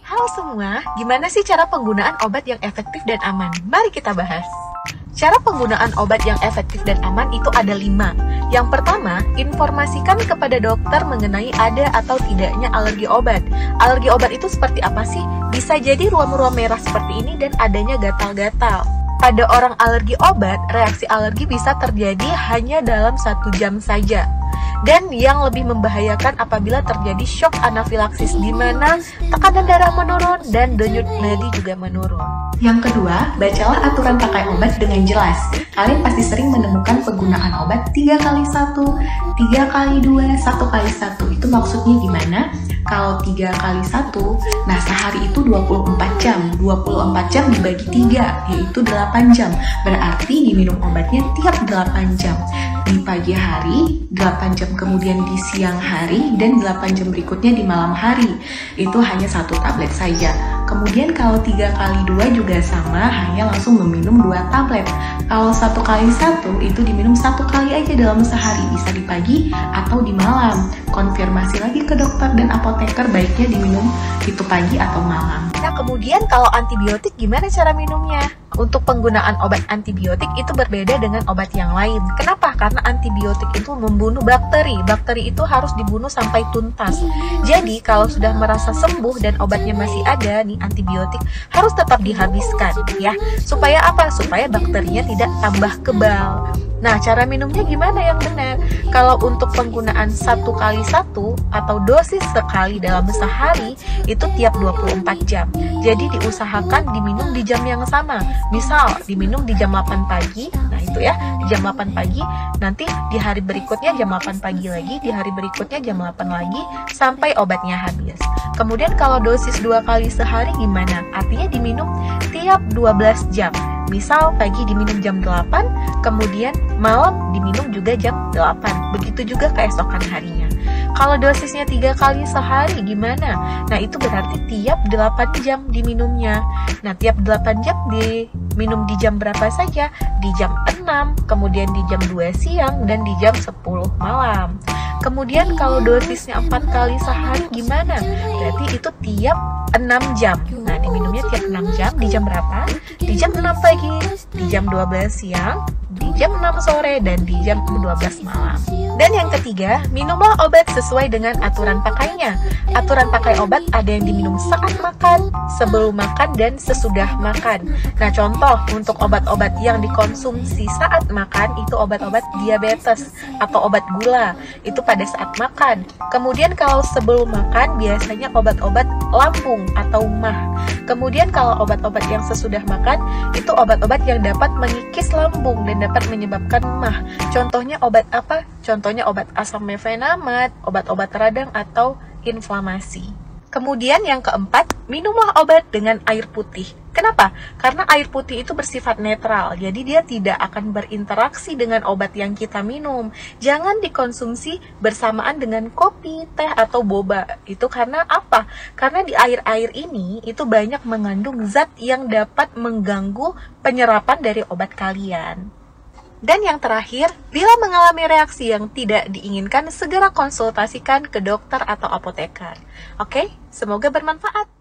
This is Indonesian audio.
Halo semua, gimana sih cara penggunaan obat yang efektif dan aman? Mari kita bahas. Cara penggunaan obat yang efektif dan aman itu ada 5. Yang pertama, informasikan kepada dokter mengenai ada atau tidaknya alergi obat. Alergi obat itu seperti apa sih? Bisa jadi ruam-ruam merah seperti ini dan adanya gatal-gatal. Pada orang alergi obat, reaksi alergi bisa terjadi hanya dalam 1 jam saja. Dan yang lebih membahayakan apabila terjadi shock anafilaksis di mana tekanan darah menurun dan denyut nadi juga menurun. Yang kedua, bacalah aturan pakai obat dengan jelas. Kalian pasti sering menemukan penggunaan obat 3x1, 3x2, 1x1. Itu maksudnya gimana? Kalau 3x1, nah sehari itu 24 jam. 24 jam dibagi 3, yaitu 8 jam. Berarti diminum obatnya tiap 8 jam. Di pagi hari, 8 jam kemudian di siang hari, dan 8 jam berikutnya di malam hari. Itu hanya 1 tablet saja. Kemudian kalau 3x2 juga sama, hanya langsung meminum 2 tablet. Kalau 1x1 itu diminum 1 kali aja dalam sehari, bisa di pagi atau di malam. Konfirmasi lagi ke dokter dan apoteker baiknya diminum itu pagi atau malam. Nah kemudian kalau antibiotik gimana cara minumnya? Untuk penggunaan obat antibiotik itu berbeda dengan obat yang lain. Kenapa? Karena antibiotik itu membunuh bakteri. Bakteri itu harus dibunuh sampai tuntas. Jadi kalau sudah merasa sembuh dan obatnya masih ada nih antibiotik, harus tetap dihabiskan ya. Supaya apa? Supaya bakterinya tidak tambah kebal. Nah, cara minumnya gimana yang benar? Kalau untuk penggunaan 1x1 atau dosis sekali dalam sehari itu tiap 24 jam. Jadi diusahakan diminum di jam yang sama. Misal diminum di jam 8 pagi, nah itu ya, di jam 8 pagi, nanti di hari berikutnya jam 8 pagi lagi, di hari berikutnya jam 8 lagi, sampai obatnya habis. Kemudian kalau dosis 2 kali sehari gimana? Artinya diminum tiap 12 jam. Misal pagi diminum jam 8, kemudian malam diminum juga jam 8. Begitu juga keesokan harinya. Kalau dosisnya 3 kali sehari gimana? Nah itu berarti tiap 8 jam diminumnya. Nah tiap 8 jam diminum di jam berapa saja? Di jam 6, kemudian di jam 2 siang, dan di jam 10 malam. Kemudian kalau dosisnya 4 kali sehari gimana? Berarti itu tiap 6 jam. Nah, diminumnya tiap 6 jam. Di jam berapa? Di jam 6 pagi, di jam 12 siang, di jam 6 sore, dan di jam 12 malam. Dan yang ketiga, minumlah obat sesuai dengan aturan pakainya. Aturan pakai obat ada yang diminum saat makan, sebelum makan, dan sesudah makan. Nah, contoh untuk obat-obat yang dikonsumsi saat makan itu obat-obat diabetes atau obat gula. Itu pada saat makan. Kemudian kalau sebelum makan biasanya obat-obat lambung atau MAH. Kemudian kalau obat-obat yang sesudah makan itu obat-obat yang dapat mengikis lambung dan dapat menyebabkan MAH. Contohnya obat apa? Contohnya obat asam mefenamat, obat-obat radang atau inflamasi. Kemudian yang keempat, minumlah obat dengan air putih. Kenapa? Karena air putih itu bersifat netral, jadi dia tidak akan berinteraksi dengan obat yang kita minum. Jangan dikonsumsi bersamaan dengan kopi, teh, atau boba. Itu karena apa? Karena di air-air ini itu banyak mengandung zat yang dapat mengganggu penyerapan dari obat kalian. Dan yang terakhir, bila mengalami reaksi yang tidak diinginkan, segera konsultasikan ke dokter atau apoteker. Oke, semoga bermanfaat.